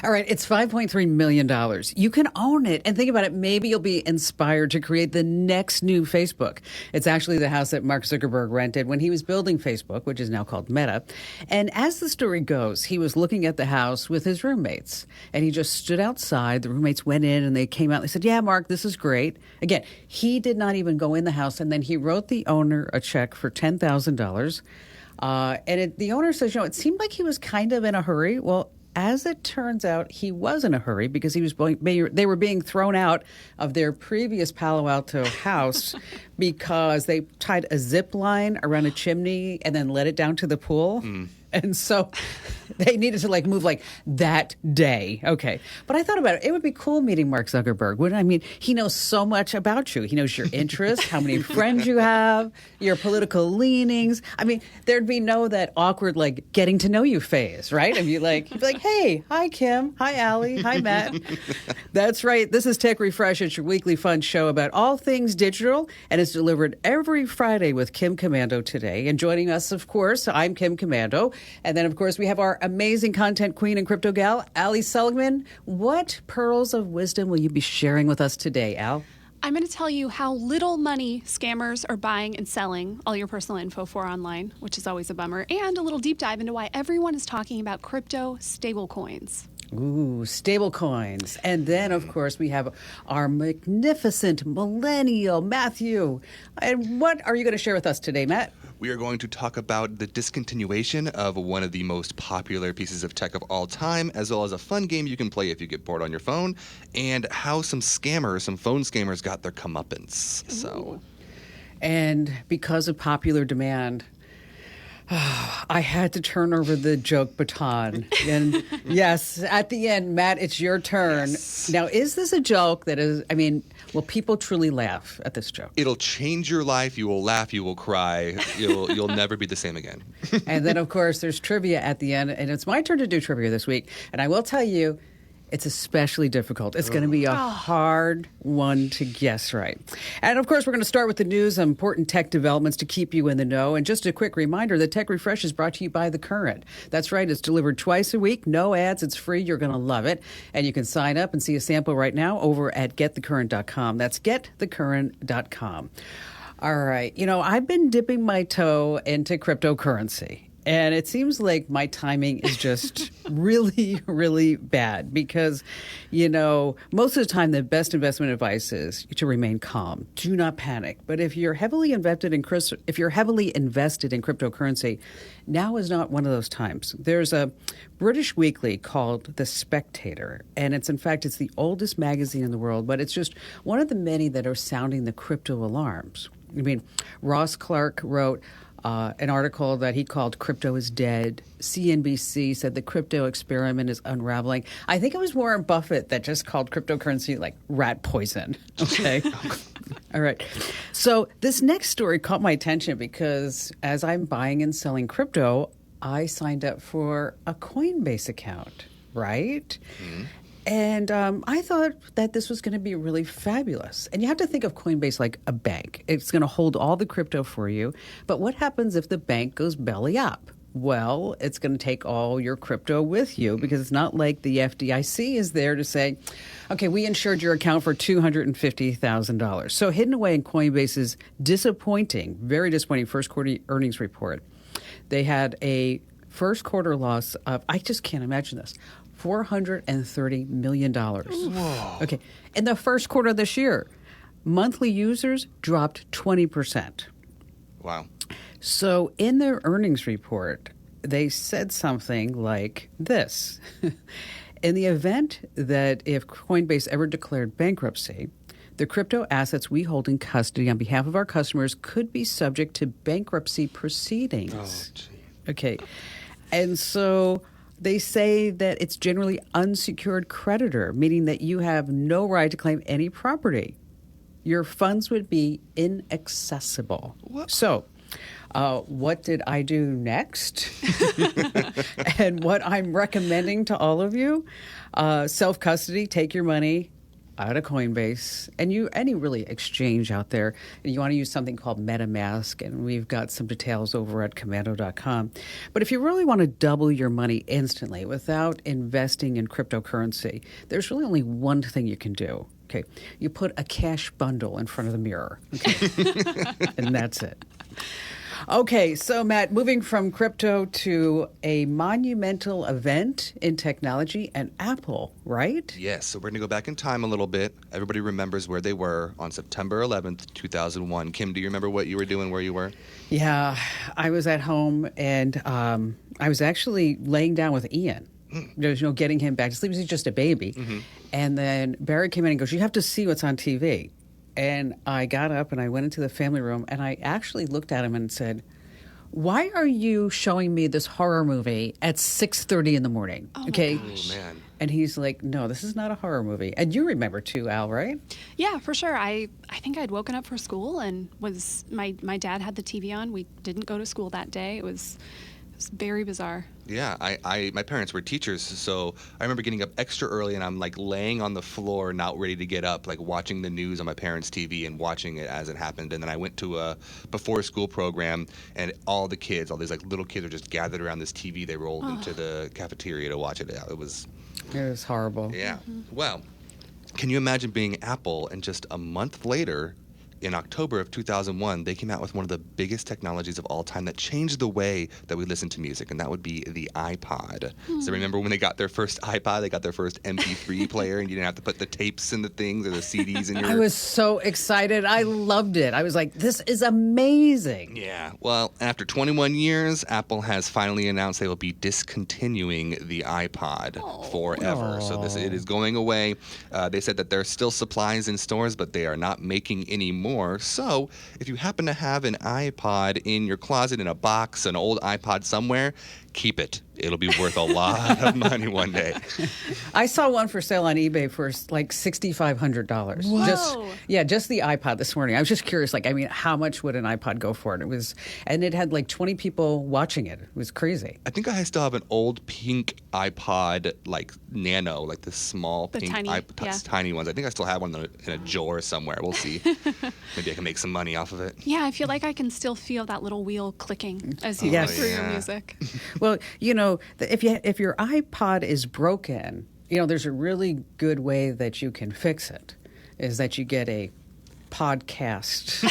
All right, it's $5.3 million. You can own it. And think about it. Maybe you'll be inspired to create the next new Facebook. It's actually the house that Mark Zuckerberg rented when he was building Facebook, which is now called Meta. And as the story goes, he was looking at the house with his roommates. And he just stood outside. The roommates went in and they came out. And they said, yeah, Mark, this is great. Again, he did not even go in the house. And then he wrote the owner a check for $10,000. The owner says, it seemed like he was kind of in a hurry. Well, as it turns out, he was in a hurry because they were being thrown out of their previous Palo Alto house because they tied a zip line around a chimney and then let it down to the pool. And so they needed to move that day. Okay. But I thought about it. It would be cool meeting Mark Zuckerberg, wouldn't it? I mean, he knows so much about you. He knows your interests, how many friends you have, your political leanings. I mean, there'd be no that awkward, getting to know you phase, right? And you'd be like, hey, hi, Kim. Hi, Allie. Hi, Matt. That's right. This is Tech Refresh. It's your weekly fun show about all things digital, and it's delivered every Friday with Kim Komando today. And joining us, of course, I'm Kim Komando. And then, of course, we have our amazing content queen and crypto gal, Allie Seligman. What pearls of wisdom will you be sharing with us today, Al? I'm going to tell you how little money scammers are buying and selling all your personal info for online, which is always a bummer, and a little deep dive into why everyone is talking about crypto stablecoins. Ooh, stable coins. And then, of course, we have our magnificent millennial Matthew. And what are you going to share with us today, Matt? We are going to talk about the discontinuation of one of the most popular pieces of tech of all time, as well as a fun game you can play if you get bored on your phone, and how some phone scammers got their comeuppance. So, and because of popular demand, I had to turn over the joke baton. And yes, at the end, Matt, it's your turn. Yes. Now, is this a joke that is, will people truly laugh at this joke? It'll change your life. You will laugh. You will cry. You'll never be the same again. And then, of course, there's trivia at the end. And it's my turn to do trivia this week. And I will tell you, it's especially difficult. It's going to be a hard one to guess right. And, of course, we're going to start with the news, important tech developments to keep you in the know. And just a quick reminder, the Tech Refresh is brought to you by The Current. That's right. It's delivered twice a week. No ads. It's free. You're going to love it. And you can sign up and see a sample right now over at getthecurrent.com. That's getthecurrent.com. All right. I've been dipping my toe into cryptocurrency. And it seems like my timing is just really, really bad because, most of the time the best investment advice is to remain calm. Do not panic. But if you're heavily invested in cryptocurrency, now is not one of those times. There's a British weekly called The Spectator, and it's the oldest magazine in the world, but it's just one of the many that are sounding the crypto alarms. Ross Clark wrote an article that he called Crypto is Dead. CNBC said the crypto experiment is unraveling. I think it was Warren Buffett that just called cryptocurrency rat poison. Okay. All right. So this next story caught my attention because as I'm buying and selling crypto, I signed up for a Coinbase account, right? Mm-hmm. And I thought that this was going to be really fabulous. And you have to think of Coinbase like a bank. It's going to hold all the crypto for you. But what happens if the bank goes belly up? Well, it's going to take all your crypto with you because it's not like the FDIC is there to say, okay, we insured your account for $250,000. So hidden away in Coinbase's very disappointing first quarter earnings report, they had a first quarter loss of, I just can't imagine this, $430 million. Whoa. Okay. In the first quarter of this year, monthly users dropped 20%. Wow. So in their earnings report, they said something like this. In the event that if Coinbase ever declared bankruptcy, the crypto assets we hold in custody on behalf of our customers could be subject to bankruptcy proceedings. Oh, gee. Okay. And so they say that it's generally unsecured creditor, meaning that you have no right to claim any property. Your funds would be inaccessible. What? So, what did I do next? And what I'm recommending to all of you, self-custody, take your money out of Coinbase, and any really exchange out there, and you want to use something called MetaMask, and we've got some details over at Komando.com. But if you really want to double your money instantly without investing in cryptocurrency, there's really only one thing you can do. Okay, you put a cash bundle in front of the mirror, okay? And that's it. Okay, so Matt, moving from crypto to a monumental event in technology and Apple, right? Yes, so we're going to go back in time a little bit. Everybody remembers where they were on September 11th, 2001. Kim, do you remember what you were doing, where you were? Yeah, I was at home, and I was actually laying down with Ian. Getting him back to sleep. He's just a baby. Mm-hmm. And then Barry came in and goes, "You have to see what's on TV." And I got up and I went into the family room and I actually looked at him and said, "Why are you showing me this horror movie at 6:30 in the morning?" Oh okay. my gosh. Oh, man. And he's like, "No, this is not a horror movie." And you remember too, Al, right? Yeah, for sure. I think I'd woken up for school and was my dad had the TV on. We didn't go to school that day. It was very bizarre. Yeah, my parents were teachers, so I remember getting up extra early and I'm like laying on the floor, not ready to get up, like watching the news on my parents' TV and watching it as it happened. And then I went to a before school program, and all these like little kids are just gathered around this TV they rolled into the cafeteria to watch it. It was horrible. Yeah. Mm-hmm. Well, can you imagine being Apple and just a month later, in October of 2001, they came out with one of the biggest technologies of all time that changed the way that we listen to music, and that would be the iPod. So remember when they got their first iPod, they got their first MP3 player, and you didn't have to put the tapes in the things or the CDs in your... I was so excited. I loved it. I was like, this is amazing. Yeah. Well, after 21 years, Apple has finally announced they will be discontinuing the iPod forever. So it is going away. They said that there's still supplies in stores, but they are not making any more. So if you happen to have an iPod in your closet, in a box, an old iPod somewhere, keep it. It'll be worth a lot of money one day. I saw one for sale on eBay for like $6,500. Whoa. Just the iPod this morning. I was just curious, how much would an iPod go for? And it had like 20 people watching it. It was crazy. I think I still have an old pink iPod, like Nano, like the small pink tiny ones. I think I still have one in a drawer somewhere. We'll see. Maybe I can make some money off of it. Yeah, I feel like I can still feel that little wheel clicking as you go through your music. Well, if your iPod is broken, there's a really good way that you can fix it, is that you get a podcast.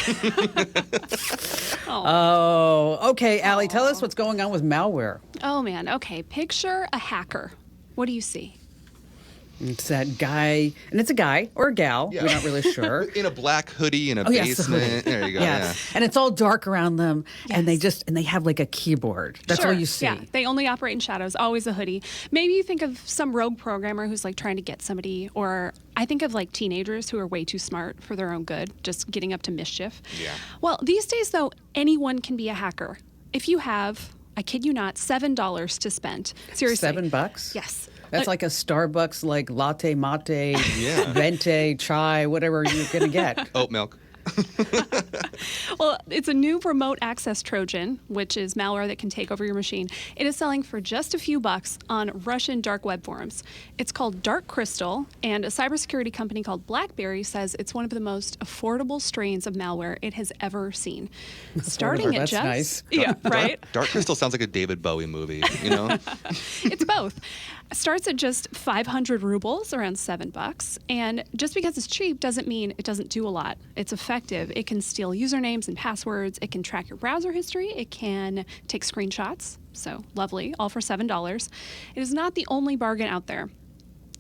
Okay, Allie, tell us what's going on with malware. Oh, man. Okay, picture a hacker. What do you see? It's that guy, and it's a guy or a gal. Yeah. We're not really sure. In a black hoodie in a basement. Yes, there you go. Yeah. And it's all dark around them, and they have like a keyboard. That's all you see. Yeah, they only operate in shadows, always a hoodie. Maybe you think of some rogue programmer who's like trying to get somebody, or I think of like teenagers who are way too smart for their own good, just getting up to mischief. Yeah. Well, these days though, anyone can be a hacker. If you have, I kid you not, $7 to spend. Seriously. $7? Yes. That's like a Starbucks, like latte, mate, venti, chai, whatever you're going to get. Oat milk. Well, it's a new remote access Trojan, which is malware that can take over your machine. It is selling for just a few bucks on Russian dark web forums. It's called Dark Crystal, and a cybersecurity company called BlackBerry says it's one of the most affordable strains of malware it has ever seen. Starting at That's just nice. Yeah, right? Dark Crystal sounds like a David Bowie movie, It's both. Starts at just 500 rubles, around $7. And just because it's cheap doesn't mean it doesn't do a lot. It's effective. It can steal usernames and passwords. It can track your browser history. It can take screenshots. So lovely, all for $7. It is not the only bargain out there.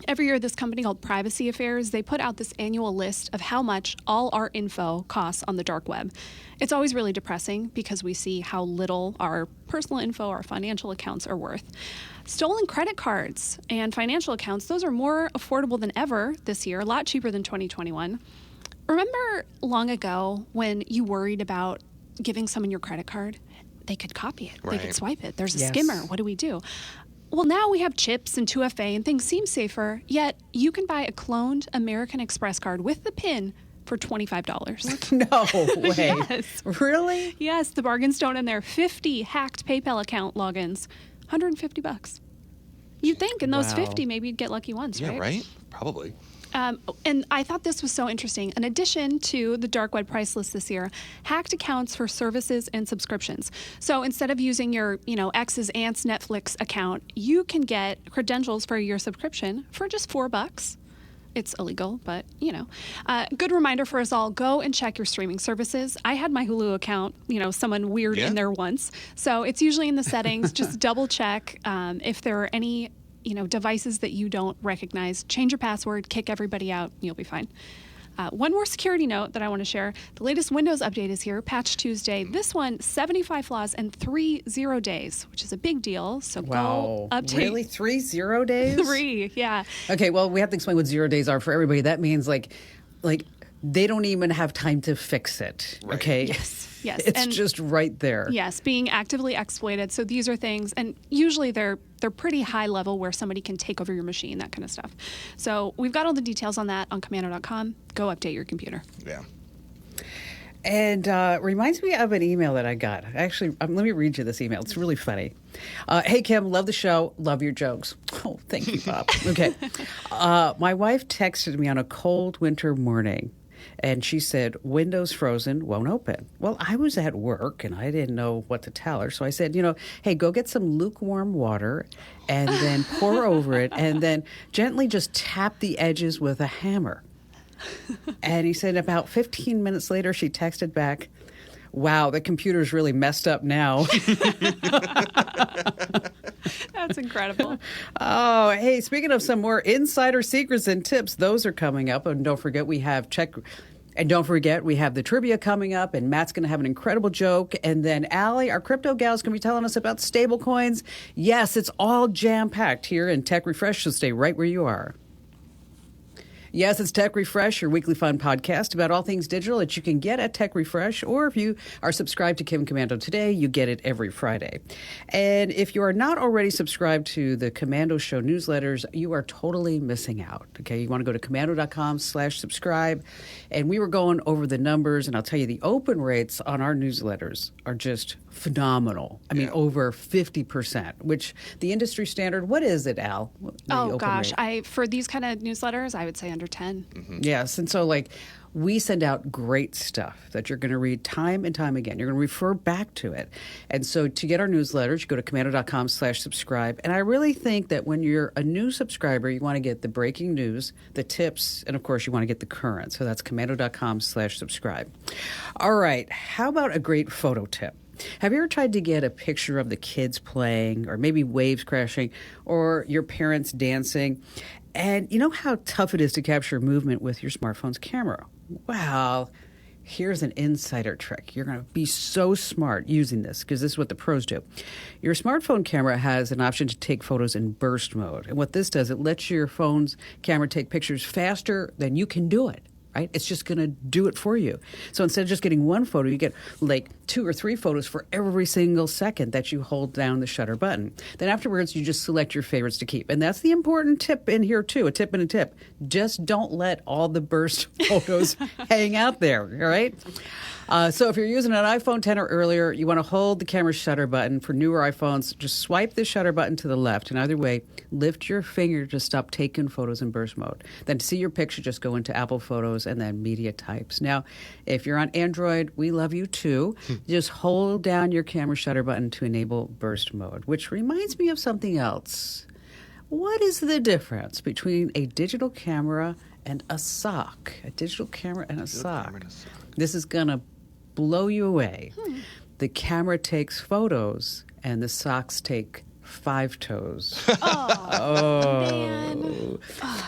Every year, this company called Privacy Affairs, they put out this annual list of how much all our info costs on the dark web. It's always really depressing because we see how little our personal info, our financial accounts are worth. Stolen credit cards and financial accounts, those are more affordable than ever this year, a lot cheaper than 2021. Remember long ago when you worried about giving someone your credit card? They could copy it. Right. They could swipe it. There's a skimmer. What do we do? Well, now we have chips and 2FA and things seem safer, yet you can buy a cloned American Express card with the PIN for $25. No way. Yes. Really? Yes, the bargain's don't end there. 50 hacked PayPal account logins, $150. You'd think in those 50, maybe you'd get lucky once, right? Yeah, right? Probably. And I thought this was so interesting. In addition to the dark web price list this year, Hacked accounts for services and subscriptions. So instead of using your, ex's aunt's Netflix account, you can get credentials for your subscription for just $4. It's illegal, but good reminder for us all: go and check your streaming services. I had my Hulu account, someone weird in there once, so it's usually in the settings. Just double check if there are any devices that you don't recognize. Change your password, kick everybody out, you'll be fine. One more security note that I want to share. The latest Windows update is here, Patch Tuesday. This one, 75 flaws and 3 0 days, which is a big deal. So go update. Really? 3 0 days? 3, yeah. Okay, well, we have to explain what 0 days are for everybody. That means like they don't even have time to fix it. Right. Okay? Yes. It's just right there. Yes, being actively exploited. So these are things, and usually they're pretty high level where somebody can take over your machine, that kind of stuff. So we've got all the details on that on Komando.com. Go update your computer. Yeah. And reminds me of an email that I got. Actually, let me read you this email. It's really funny. Hey, Kim, love the show. Love your jokes. Oh, thank you, Bob. Okay. My wife texted me on a cold winter morning. And she said, Windows frozen, won't open. Well, I was at work and I didn't know what to tell her. So I said, hey, go get some lukewarm water and then pour over it and then gently just tap the edges with a hammer. And he said about 15 minutes later, she texted back, wow, the computer's really messed up now. That's incredible. Oh, hey, speaking of some more insider secrets and tips, those are coming up. And don't forget, we have the trivia coming up, and Matt's going to have an incredible joke. And then Allie, our crypto gal, is going to be telling us about stable coins. Yes, it's all jam-packed here in Tech Refresh, so stay right where you are. Yes, it's Tech Refresh, your weekly fun podcast about all things digital that you can get at Tech Refresh, or if you are subscribed to Kim Komando today, you get it every Friday. And if you are not already subscribed to the Komando Show newsletters, you are totally missing out. Okay, you want to go to komando.com/subscribe. And we were going over the numbers, and I'll tell you, the open rates on our newsletters are just phenomenal. I mean, over 50%, which the industry standard, what is it, Al? Oh, gosh. For these kind of newsletters, I would say under 10. Mm-hmm. Yes. And so, we send out great stuff that you're going to read time and time again. You're going to refer back to it. And so to get our newsletters, you go to komando.com/subscribe. And I really think that when you're a new subscriber, you want to get the breaking news, the tips, and of course you want to get the current. So that's komando.com/subscribe. All right. How about a great photo tip? Have you ever tried to get a picture of the kids playing, or maybe waves crashing, or your parents dancing? And you know how tough it is to capture movement with your smartphone's camera? Well, here's an insider trick. You're going to be so smart using this, because this is what the pros do. Your smartphone camera has an option to take photos in burst mode. And what this does, it lets your phone's camera take pictures faster than you can do it. Right? It's just going to do it for you. So instead of just getting one photo, you get 2 or 3 photos for every single second that you hold down the shutter button. Then afterwards, you just select your favorites to keep. And that's the important tip in here, too, a tip and a tip. Just don't let all the burst photos hang out there, all right? So if you're using an iPhone 10 or earlier, you want to hold the camera shutter button. For newer iPhones, just swipe the shutter button to the left. And either way, lift your finger to stop taking photos in burst mode. Then to see your picture, just go into Apple Photos and then Media Types. Now, if you're on Android, we love you too. Just hold down your camera shutter button to enable burst mode, which reminds me of something else. What is the difference between a digital camera and a sock? A digital camera and a sock. This is going to blow you away. The camera takes photos and the socks take 5 toes. Man.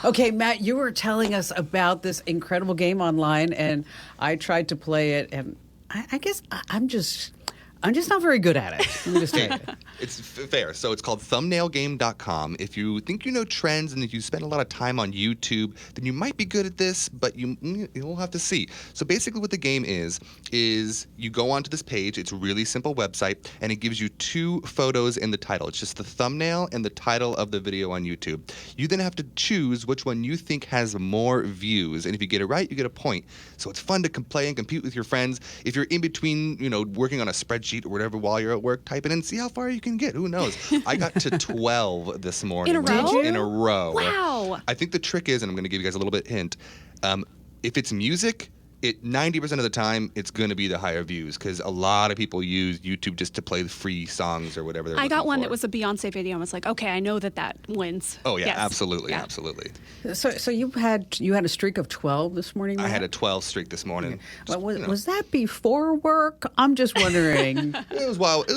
Okay, Matt, you were telling us about this incredible game online, and I tried to play it, and I guess I'm just not very good at it. Let me just tell you. It's fair. So it's called Thumbnailgame.com. If you think you know trends and if you spend a lot of time on YouTube, then you might be good at this, but you'll have to see. So basically what the game is you go onto this page. It's a really simple website, and it gives you 2 photos in the title. It's just the thumbnail and the title of the video on YouTube. You then have to choose which one you think has more views, and if you get it right, you get a point. So it's fun to play and compete with your friends. If you're in between, working on a spreadsheet spreadsheet or whatever while you're at work, type it in, see how far you can get. Who knows? I got to 12 this morning. In a row? Did you? In a row. Wow. I think the trick is, and I'm going to give you guys a little bit hint, if it's music, 90% of the time, it's going to be the higher views because a lot of people use YouTube just to play the free songs or whatever they're I got looking one for. that was a Beyonce video and was like, okay, I know that wins. Oh, yeah, Yes. absolutely, Yeah. absolutely. So you had a streak of 12 this morning, I Matt? had a 12 streak this morning. Well, was that before work? I'm just wondering. It was while I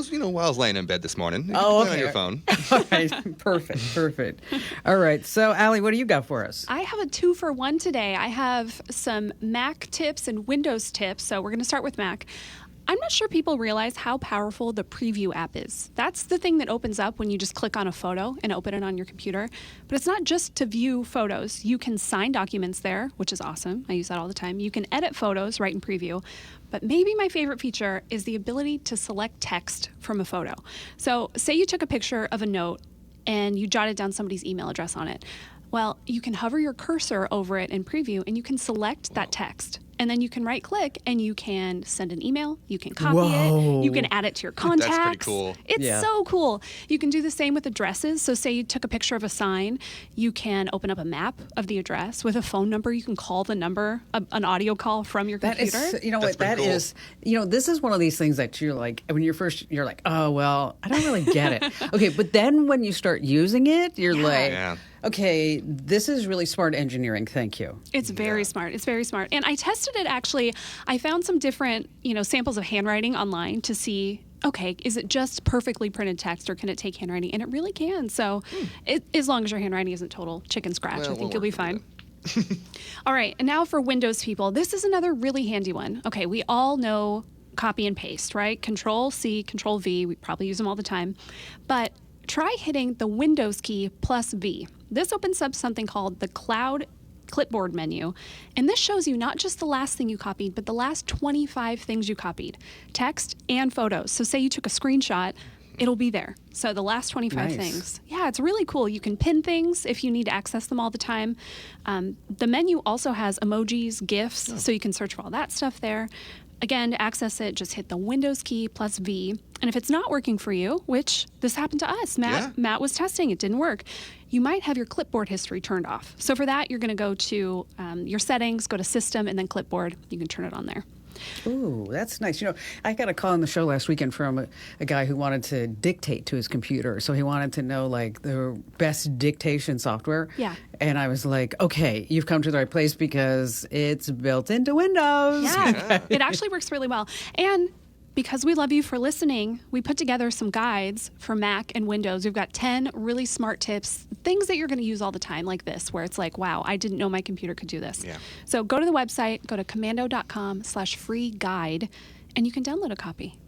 was laying in bed this morning. You Oh, can play okay. on your phone. All right, perfect. All right, so Allie, what do you got for us? I have a 2-for-1 today. I have some Mac tips and Windows tips. So we're going to start with Mac. I'm not sure people realize how powerful the preview app is. That's the thing that opens up when you just click on a photo and open it on your computer. But it's not just to view photos. You can sign documents there, which is awesome. I use that all the time. You can edit photos right in preview. But maybe my favorite feature is the ability to select text from a photo. So say you took a picture of a note and you jotted down somebody's email address on it. Well, you can hover your cursor over it in preview and you can select that text. And then you can right click and you can send an email, you can copy it, you can add it to your contacts. That's pretty cool. It's so cool. You can do the same with addresses. So say you took a picture of a sign, you can open up a map of the address with a phone number. You can call the number, an audio call from your That computer. is, you know That's what, that pretty cool. is, this is one of these things that you're like, when you're like, oh, well, I don't really get it. Okay, but then when you start using it, you're like, Yeah. okay, this is really smart engineering. Thank you. It's very smart. It's very smart. And I tested it actually. I found some different, samples of handwriting online to see, okay, is it just perfectly printed text or can it take handwriting? And it really can. So as long as your handwriting isn't total chicken scratch, Well, I think we'll you'll be work fine. with All right. And now for Windows people, this is another really handy one. Okay. We all know copy and paste, right? Control C, Control V. We probably use them all the time. But try hitting the Windows key plus V. This opens up something called the Clipboard menu. And this shows you not just the last thing you copied, but the last 25 things you copied, text and photos. So say you took a screenshot, it'll be there. So the last 25 Nice. things. Yeah, it's really cool. You can pin things if you need to access them all the time. The menu also has emojis, GIFs, so you can search for all that stuff there. Again, to access it, just hit the Windows key plus V. And if it's not working for you, which this happened to us, Matt was testing, it didn't work, you might have your clipboard history turned off. So for that, you're going to go to your settings, go to System, and then Clipboard. You can turn it on there. Ooh, that's nice. I got a call on the show last weekend from a guy who wanted to dictate to his computer. So he wanted to know, like, the best dictation software. Yeah. And I was like, okay, you've come to the right place because it's built into Windows. Yeah, it actually works really well. And because we love you for listening, we put together some guides for Mac and Windows. We've got 10 really smart tips, things that you're going to use all the time, like this, where it's like, wow, I didn't know my computer could do this. Yeah. So go to the website, go to komando.com/free guide, and you can download a copy.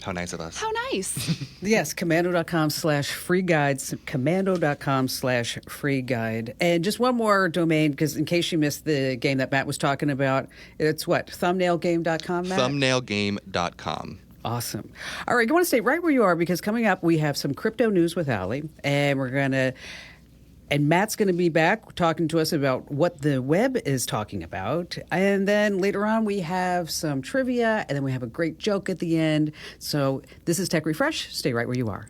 How nice of us. How nice. Yes, komando.com/free guides, komando.com/free guide. And just one more domain, because in case you missed the game that Matt was talking about, it's what? Thumbnailgame.com, Matt? Thumbnailgame.com. Awesome. All right, you want to stay right where you are because coming up we have some crypto news with Allie, and Matt's going to be back talking to us about what the web is talking about. And then later on, we have some trivia, and then we have a great joke at the end. So this is Tech Refresh. Stay right where you are.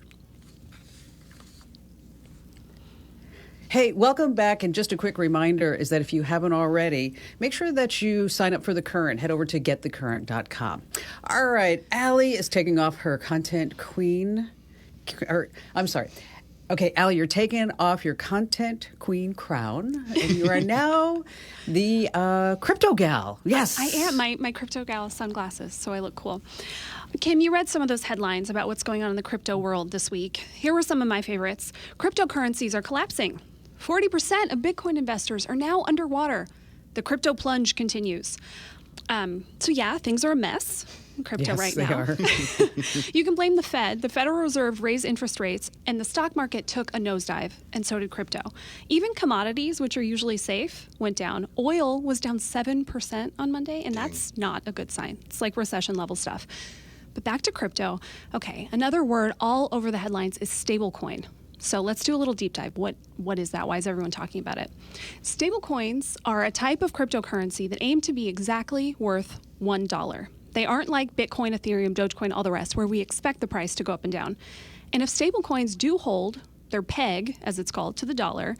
Hey, welcome back. And just a quick reminder is that if you haven't already, make sure that you sign up for The Current. Head over to getthecurrent.com. All right, Allie is taking off her content queen. Okay, Allie, you're taking off your content queen crown, and you are now the crypto gal. Yes. I am. My crypto gal sunglasses, so I look cool. Kim, you read some of those headlines about what's going on in the crypto world this week. Here were some of my favorites. Cryptocurrencies are collapsing. 40% of Bitcoin investors are now underwater. The crypto plunge continues. So yeah, things are a mess in crypto Yes, right they now. are. You can blame the Fed. The Federal Reserve raised interest rates, and the stock market took a nosedive, and so did crypto. Even commodities, which are usually safe, went down. Oil was down 7% on Monday, and that's not a good sign. It's like recession-level stuff. But back to crypto. Okay, another word all over the headlines is stablecoin. So let's do a little deep dive. What is that? Why is everyone talking about it? Stablecoins are a type of cryptocurrency that aim to be exactly worth $1. They aren't like Bitcoin, Ethereum, Dogecoin, all the rest, where we expect the price to go up and down. And if stablecoins do hold their peg, as it's called, to the dollar,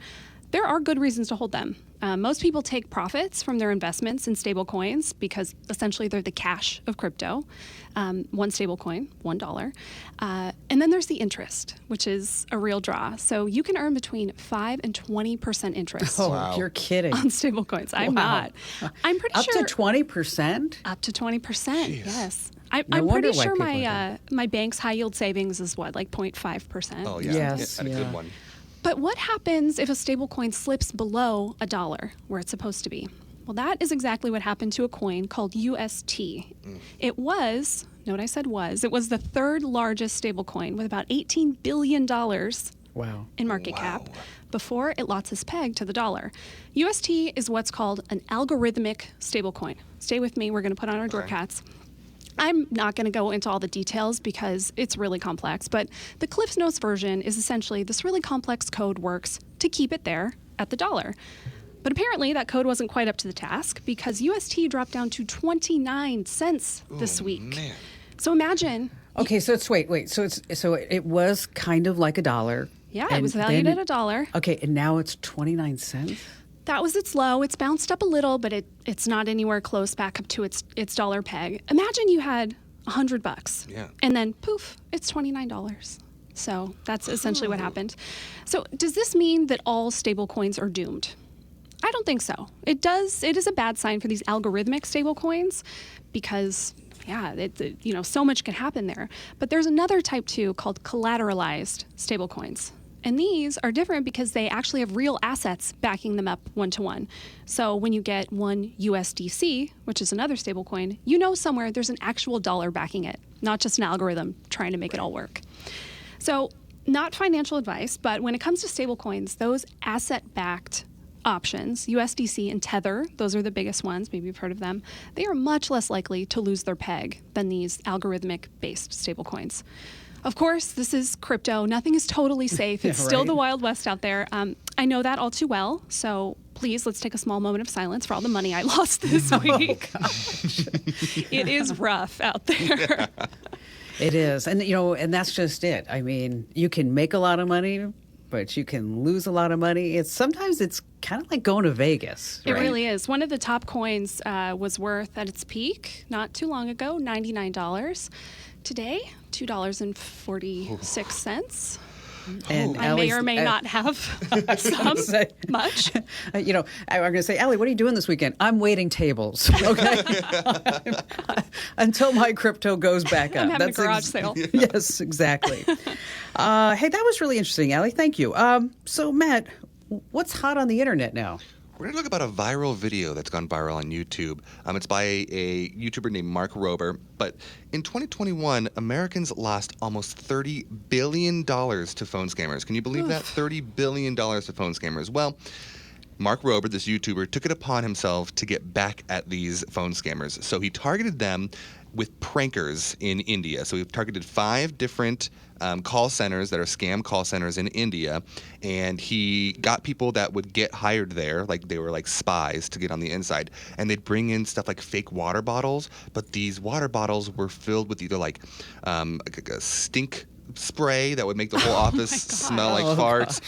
there are good reasons to hold them. Most people take profits from their investments in stable coins because essentially they're the cash of crypto. One stable coin, $1. And then there's the interest, which is a real draw. So you can earn between 5 and 20% interest Oh, you're kidding. on stable coins. I'm not. I'm pretty Up sure. to 20%? Up to 20%, yes. I'm wonder pretty why sure people are my bank's high yield savings is what, like 0.5%? Oh, yeah. Yes, And a yeah. good one. But what happens if a stablecoin slips below $1, where it's supposed to be? Well, that is exactly what happened to a coin called UST. It was, note I said was, it was the third largest stablecoin with about $18 billion Wow. in market cap before it lost its peg to the dollar. UST is what's called an algorithmic stablecoin. Stay with me, we're going to put on our dork hats. I'm not going to go into all the details because it's really complex, but the Cliff's Notes version is essentially this really complex code works to keep it there at the dollar. But apparently that code wasn't quite up to the task because UST dropped down to 29 cents this week. Man. So imagine, Okay, so wait. So it was kind of like $1. yeah, it and was valued then- at $1. Okay, and now it's 29 cents? That was its low. It's bounced up a little, but it's not anywhere close back up to its dollar peg. Imagine you had $100, Yeah. and then poof, it's $29. So that's essentially what happened. So does this mean that all stable coins are doomed? I don't think so. It is a bad sign for these algorithmic stable coins because so much can happen there. But there's another type too called collateralized stable coins. And these are different because they actually have real assets backing them up one-to-one. So when you get one USDC, which is another stablecoin, you know somewhere there's an actual dollar backing it, not just an algorithm trying to make it all work. So not financial advice, but when it comes to stablecoins, those asset-backed options, USDC and Tether, those are the biggest ones, maybe you've heard of them, they are much less likely to lose their peg than these algorithmic-based stablecoins. Of course, this is crypto. Nothing is totally safe. It's still right. the Wild West out there. I know that all too well. So please, let's take a small moment of silence for all the money I lost this week. It is rough out there. It is. And, and that's just it. I mean, you can make a lot of money, but you can lose a lot of money. Sometimes it's kind of like going to Vegas. It right? really is. One of the top coins was worth at its peak not too long ago, $99. Today, $2.46. And I may or may not have some much. I'm going to say, Allie, what are you doing this weekend? I'm waiting tables, okay? Until my crypto goes back up. I'm having a garage sale. Yes, exactly. Hey, that was really interesting, Allie. Thank you. So, Matt, what's hot on the internet now? We're going to talk about a viral video that's gone viral on YouTube. It's by a YouTuber named Mark Rober. But in 2021, Americans lost almost $30 billion to phone scammers. Can you believe that? $30 billion to phone scammers. Well, Mark Rober, this YouTuber, took it upon himself to get back at these phone scammers. So he targeted them with prankers in India. So he targeted 5 different call centers that are scam call centers in India, and he got people that would get hired there, like they were like spies to get on the inside, and they'd bring in stuff like fake water bottles, but these water bottles were filled with either like a stink spray that would make the whole office smell like farts,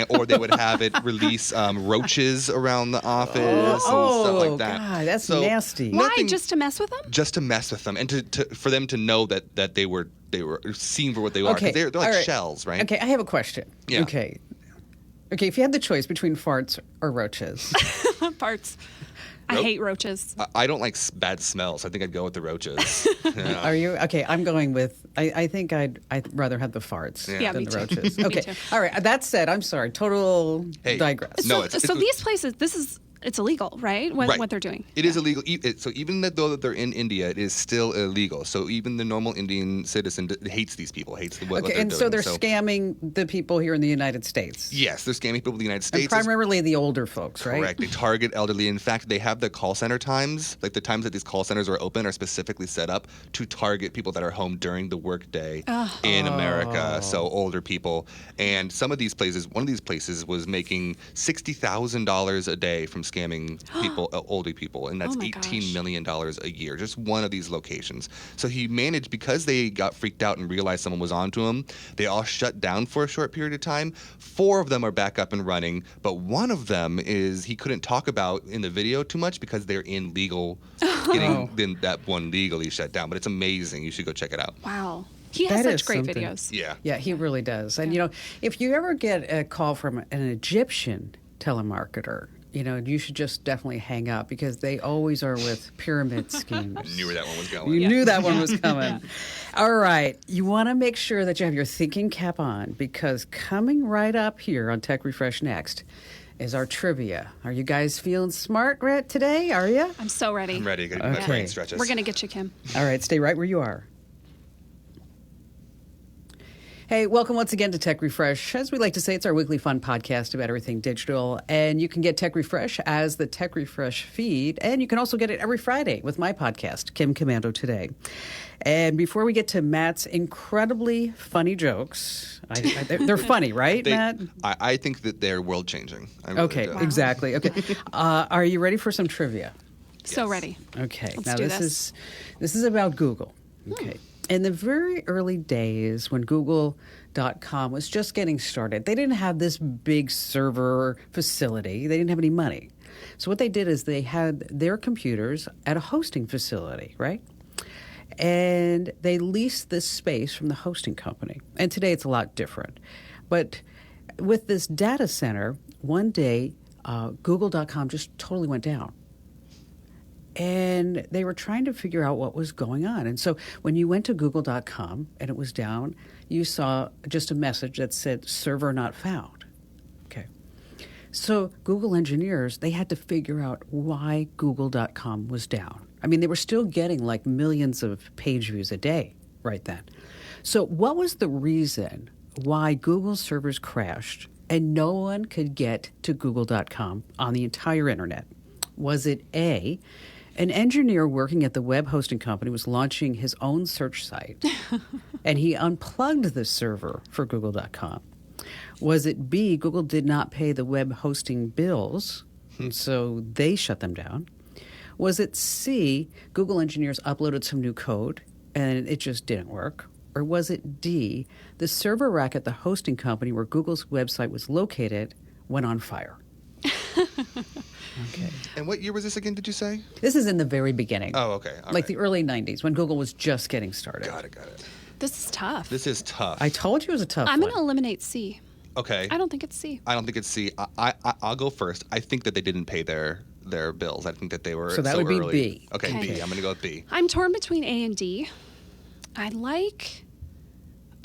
or they would have it release roaches around the office and stuff like that. God, that's So nasty. Why? nothing- Just to mess with them? Just to mess with them, and for them to know that they were seen for what they are. 'Cause Okay, they're like all right. shells, right? Okay, I have a question. Yeah. Okay, if you had the choice between farts or roaches, Parts. I Nope. hate roaches. I don't like bad smells. I think I'd go with the roaches. Yeah. are you? Okay, I'm going with, I think I'd rather have the farts Yeah, than me the too. roaches. Me Okay, too. all right, that said, I'm sorry, total Hey, digress. no, So these places, it's illegal, right? What they're doing. It is illegal. So even though that they're in India, it is still illegal. So even the normal Indian citizen hates these people, hates what Okay, they're and doing. so they're scamming the people here in the United States. Yes, they're scamming people in the United And States. primarily the older folks, right? Correct. They target elderly. In fact, they have the call center times, like the times that these call centers are open, are specifically set up to target people that are home during the workday in America. So older people. And some of these places, one of these places was making $60,000 a day from scamming people, older people, and that's Oh my $18 million a year, just one of these locations. So he managed, because they got freaked out and realized someone was onto him, they all shut down for a short period of time. 4 of them are back up and running, but one of them is he couldn't talk about in the video too much because they're in legal, getting that one legally shut down. But it's amazing. You should go check it out. Wow. He has That is such great something. videos. Yeah. Yeah, he really does. And, if you ever get a call from an Egyptian telemarketer, you should just definitely hang up because they always are with pyramid schemes. I knew where that one was going. You knew that one was coming. All right. You want to make sure that you have your thinking cap on because coming right up here on Tech Refresh Next is our trivia. Are you guys feeling smart today? Are you? I'm so ready. I'm ready. Gotta do my brain stretches. We're going to get you, Kim. All right. Stay right where you are. Hey, welcome once again to Tech Refresh. As we like to say, it's our weekly fun podcast about everything digital. And you can get Tech Refresh as the Tech Refresh feed. And you can also get it every Friday with my podcast, Kim Komando Today. And before we get to Matt's incredibly funny jokes, they're funny, right, Matt? I think that they're world-changing. Okay, exactly. Okay. Are you ready for some trivia? So ready. Okay. Let's now do this is about Google. Okay. In the very early days when Google.com was just getting started, they didn't have this big server facility. They didn't have any money. So what they did is they had their computers at a hosting facility, right? And they leased this space from the hosting company. And today it's a lot different. But with this data center, one day, Google.com just totally went down. And they were trying to figure out what was going on. And so when you went to google.com and it was down, you saw just a message that said, server not found. Okay. So Google engineers, they had to figure out why google.com was down. I mean, they were still getting like millions of page views a day right then. So what was the reason why Google servers crashed and no one could get to google.com on the entire internet? Was it A, an engineer working at the web hosting company was launching his own search site, and he unplugged the server for Google.com? Was it B, Google did not pay the web hosting bills, and so they shut them down? Was it C, Google engineers uploaded some new code, and it just didn't work? Or was it D, the server rack at the hosting company where Google's website was located went on fire? Okay. And what year was this again, did you say? This is in the very beginning. Oh, okay. All like right. the early 90s when Google was just getting started. Got it. This is tough. This is tough. I told you it was a tough I'm one. going to eliminate C. Okay. I don't think it's C. I don't think it's C. I'll go first. I think that they didn't pay their bills. I think that they were So that would be early. B. Okay, Okay. B. I'm going to go with B. I'm torn between A and D. I like...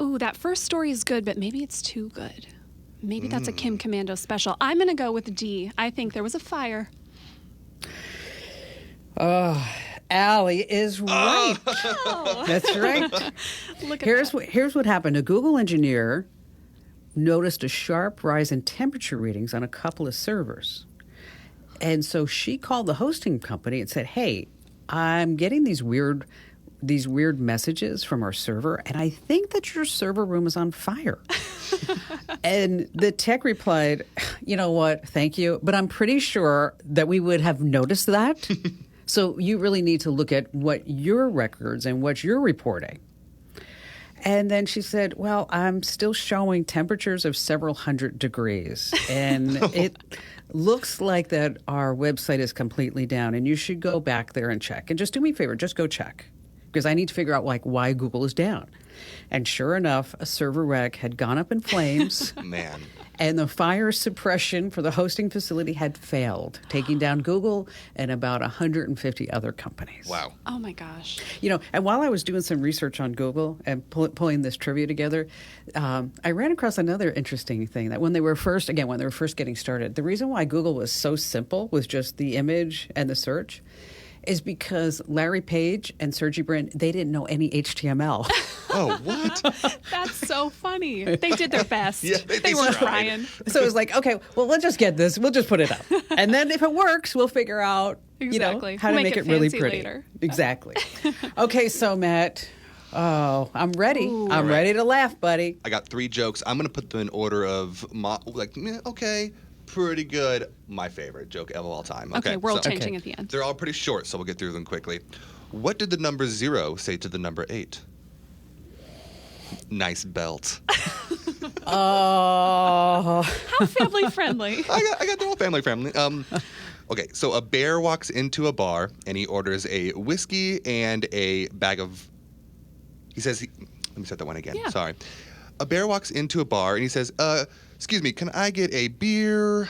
Ooh, that first story is good, but maybe it's too good. Maybe that's a Kim Komando special. I'm going to go with D. I think there was a fire. Allie is right. Oh. That's right. Look at Here's that. here's what happened. A Google engineer noticed a sharp rise in temperature readings on a couple of servers. And so she called the hosting company and said, "Hey, I'm getting these weird messages from our server, and I think that your server room is on fire." And the tech replied, "You know what? Thank you, but I'm pretty sure that we would have noticed that. So you really need to look at what your records and what you're reporting." And then she said, "Well, I'm still showing temperatures of several hundred degrees, and it looks like that our website is completely down, and you should go back there and check. And just do me a favor, just go check, because I need to figure out why Google is down." And sure enough, a server rack had gone up in flames. Man. And the fire suppression for the hosting facility had failed, taking down Google and about 150 other companies. Wow. Oh my gosh. And while I was doing some research on Google and pulling this trivia together, I ran across another interesting thing that when they were first getting started, the reason why Google was so simple with just the image and the search is because Larry Page and Sergey Brin, they didn't know any HTML. Oh, what? That's so funny. They did their best. Yeah, they were tried. trying. So it was like, okay, well, let's just get this. We'll just put it up. And then if it works, we'll figure out, Exactly. how We'll to make make it it really fancy pretty. later. Exactly. Okay, so Matt, I'm ready. Ooh. I'm ready to laugh, buddy. I got 3 jokes. I'm going to put them in order of, okay, pretty good. My favorite joke of all time. Okay, world so changing at the end. they're all pretty short, so we'll get through them quickly. What did the number 0 say to the number 8? Nice belt. Oh. How family friendly. I got the whole family friendly. Okay, so a bear walks into a bar and he orders a whiskey and a bag of. Let me start that one again. Yeah. Sorry. A bear walks into a bar and he says, "Excuse me, can I get a beer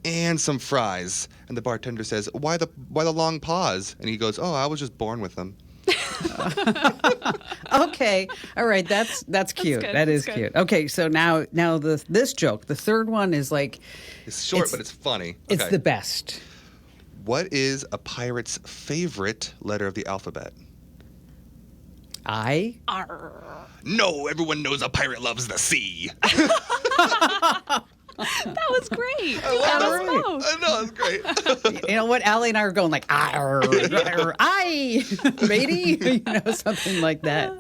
and some fries?" And the bartender says, "Why the long pause?" And he goes, "Oh, I was just born with them." Okay. All right. That's cute. good. That is That's good. cute. Okay. So now this joke, the third one is like It's short, but it's funny. it's Okay. the best. What is a pirate's favorite letter of the alphabet? I. Arr. No, everyone knows a pirate loves the sea. That was great. You I got love us it. both. I know, it's great. You know what? Allie and I are going like, I, matey, something like that.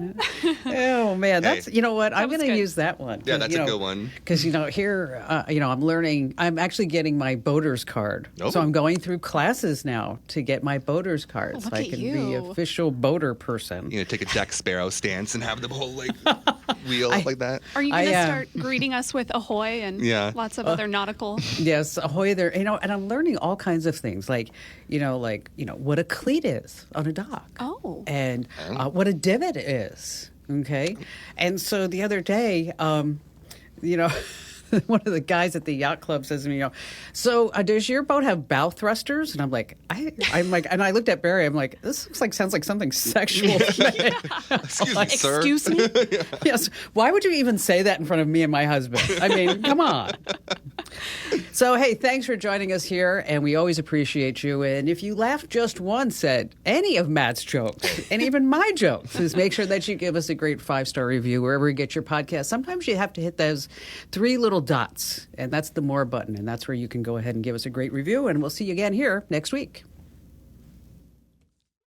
Oh man, that's Hey. what I'm was going to good. use that one. Yeah, that's a good one. Because here, I'm learning. I'm actually getting my boater's card, Oh. so I'm going through classes now to get my boater's card, so Look I at can be you. official boater person. Take a Jack Sparrow stance and have the whole wheel like that. Are you going to I, start greeting us with ahoy and Yeah. lots of other nautical? Yes, ahoy there. And I'm learning all kinds of things, like what a cleat is on a dock. Oh. And what a divot is. Okay. And so the other day, one of the guys at the yacht club says to me, so does your boat have bow thrusters? And I'm like, I'm like, and I looked at Barry. I'm like, this sounds like something sexual. Excuse me, sir. Excuse me? Yes. Why would you even say that in front of me and my husband? I mean, come on. So, hey, thanks for joining us here, and we always appreciate you. And if you laughed just once at any of Matt's jokes, and even my jokes, just make sure that you give us a great 5-star review wherever you get your podcast. Sometimes you have to hit those 3 little dots, and that's the more button, and that's where you can go ahead and give us a great review, and we'll see you again here next week.